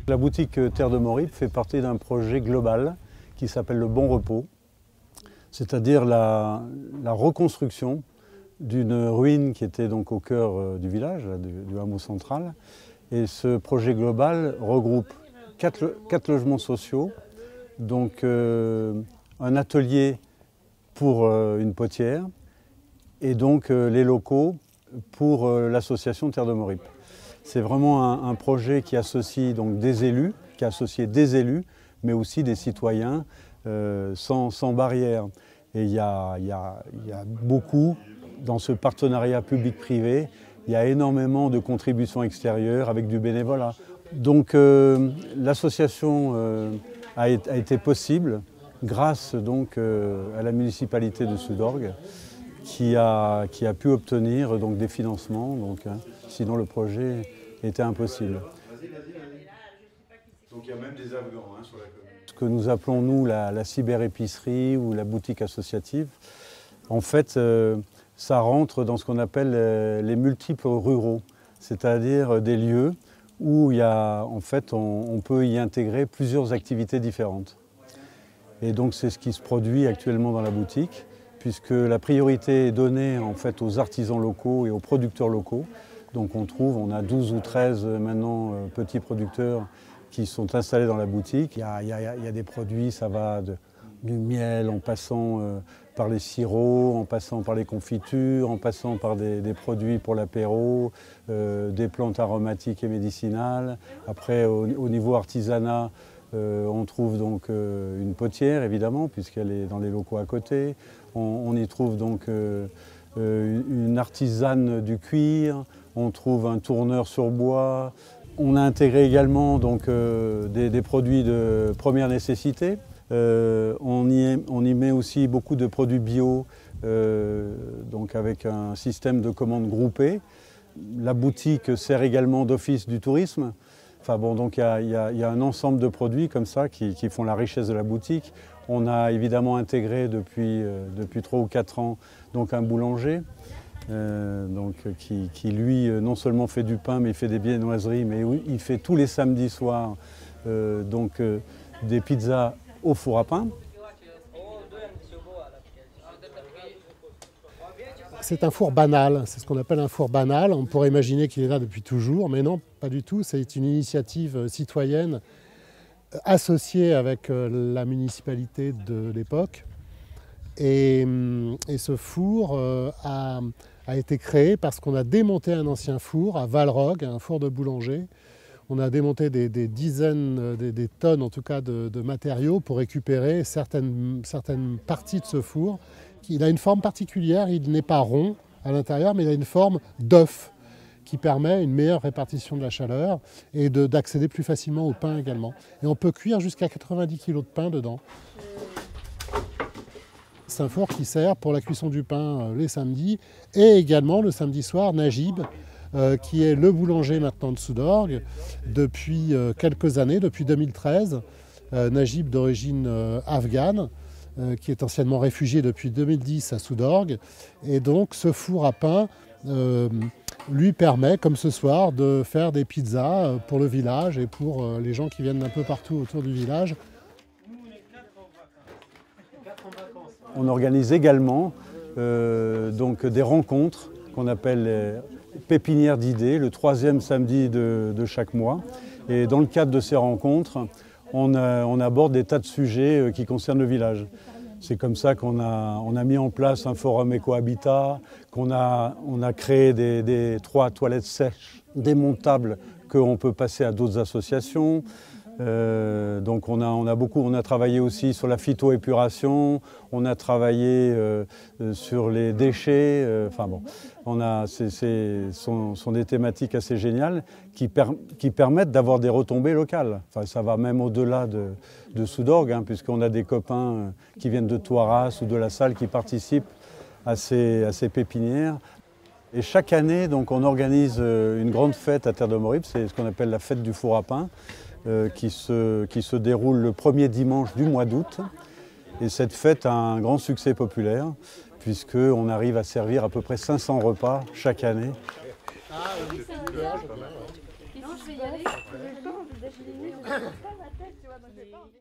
La boutique Terre de Moripe fait partie d'un projet global qui s'appelle le Bon Repos, c'est-à-dire la reconstruction d'une ruine qui était donc au cœur du village, du hameau central. Et ce projet global regroupe quatre logements sociaux, donc un atelier pour une potière et donc les locaux pour l'association Terre de Moripe. C'est vraiment un projet qui associe donc des élus, mais aussi des citoyens sans barrière. Et il y a beaucoup, dans ce partenariat public-privé, il y a énormément de contributions extérieures avec du bénévolat. Donc l'association a été possible grâce donc, à la municipalité de Soudorgues qui a pu obtenir donc, des financements, donc, sinon le projet était impossible. Donc il y a même des Afghans sur la commune. Ce que nous appelons nous la cyberépicerie ou la boutique associative, en fait ça rentre dans ce qu'on appelle les multiples ruraux, c'est-à-dire des lieux où il y a, en fait, on peut y intégrer plusieurs activités différentes. Et donc c'est ce qui se produit actuellement dans la boutique, puisque la priorité est donnée en fait, aux artisans locaux et aux producteurs locaux. Donc on a 12 ou 13 maintenant petits producteurs qui sont installés dans la boutique. Il y a des produits, ça va du miel en passant par les sirops, en passant par les confitures, en passant par des produits pour l'apéro, des plantes aromatiques et médicinales. Après, au niveau artisanat, on trouve donc une potière, évidemment, puisqu'elle est dans les locaux à côté. On y trouve donc une artisane du cuir, on trouve un tourneur sur bois. On a intégré également donc, des produits de première nécessité. On y met aussi beaucoup de produits bio, donc avec un système de commande groupée. La boutique sert également d'office du tourisme. Enfin bon, donc il y a un ensemble de produits comme ça qui font la richesse de la boutique. On a évidemment intégré depuis 3 ou 4 ans donc un boulanger qui lui non seulement fait du pain mais il fait des viennoiseries, mais il fait tous les samedis soirs des pizzas au four à pain. C'est un four banal, c'est ce qu'on appelle un four banal. On pourrait imaginer qu'il est là depuis toujours, mais non, pas du tout. C'est une initiative citoyenne associée avec la municipalité de l'époque. Et ce four a été créé parce qu'on a démonté un ancien four à Valrogue, un four de boulanger. On a démonté des dizaines, des tonnes en tout cas de matériaux pour récupérer certaines parties de ce four. Il a une forme particulière, il n'est pas rond à l'intérieur, mais il a une forme d'œuf qui permet une meilleure répartition de la chaleur et d'accéder plus facilement au pain également. Et on peut cuire jusqu'à 90 kg de pain dedans. C'est un four qui sert pour la cuisson du pain les samedis et également le samedi soir, Najib, qui est le boulanger maintenant de Soudorgues depuis quelques années, depuis 2013. Najib d'origine afghane, qui est anciennement réfugié depuis 2010 à Soudorgues. Et donc ce four à pain lui permet, comme ce soir, de faire des pizzas pour le village et pour les gens qui viennent d'un peu partout autour du village. On organise également donc des rencontres qu'on appelle les pépinières d'idées, le 3e samedi de chaque mois. Et dans le cadre de ces rencontres, on aborde des tas de sujets qui concernent le village. C'est comme ça qu'on a mis en place un forum éco-habitat, on a créé des 3 toilettes sèches démontables qu'on peut passer à d'autres associations. Donc on a travaillé aussi sur la phytoépuration, on a travaillé sur les déchets. Enfin bon, sont des thématiques assez géniales qui permettent d'avoir des retombées locales. Enfin, ça va même au-delà de Soudorgues, hein, puisqu'on a des copains qui viennent de Toiras ou de La Salle qui participent à ces pépinières. Et chaque année, donc, on organise une grande fête à Terre de Moripe, c'est ce qu'on appelle la fête du four à pain. Qui se déroule le premier dimanche du mois d'août. Et cette fête a un grand succès populaire, puisqu'on arrive à servir à peu près 500 repas chaque année. Non, je vais y aller. J'ai pas envie d'agir les nuits, je ne pas ma tête, tu vois, donc j'ai pas envie.